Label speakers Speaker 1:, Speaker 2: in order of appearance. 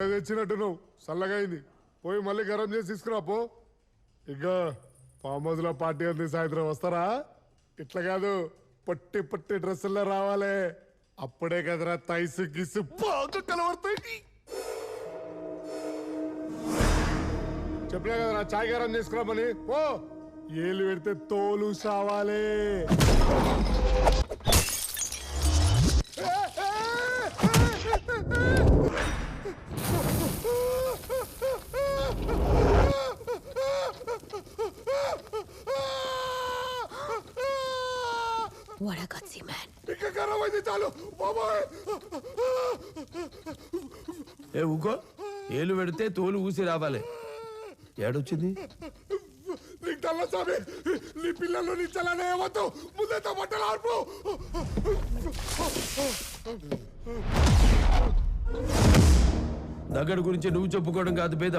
Speaker 1: తెచ్చినట్టు నువ్వు చల్లగైంది పోయి మళ్ళీ గరం చేసి తీసుకురా పో. ఇక ఫామ్ హౌస్ లో పార్టీ ఉంది సాయంత్రం వస్తారా? ఇట్లా కాదు పొట్టి పొట్టి డ్రెస్సుల్లో రావాలి. అప్పుడే కదరా తైసు గిసు బాగా కలవడతాయి. చెప్పలే కదరా చాయ్ గరం చేసుకురామని పో. ఏళ్ళు పెడితే తోలు సావాలి.
Speaker 2: What a gutsy man.
Speaker 1: ఇంకా గరం అయితే చాలు బాబాయ్.
Speaker 3: ఏ ఊకో, ఏలు పెడితే తోలు ఊసి రావాలి. ఏడొచ్చింది
Speaker 1: నీకు తల్ల స్వామి, నీ పిల్లలు నీ చల్లనే ఏమవుతూ ముందే బట్టలు ఆర్పు.
Speaker 3: దగ్గర గురించి నువ్వు చెప్పుకోవడం కాదు పేద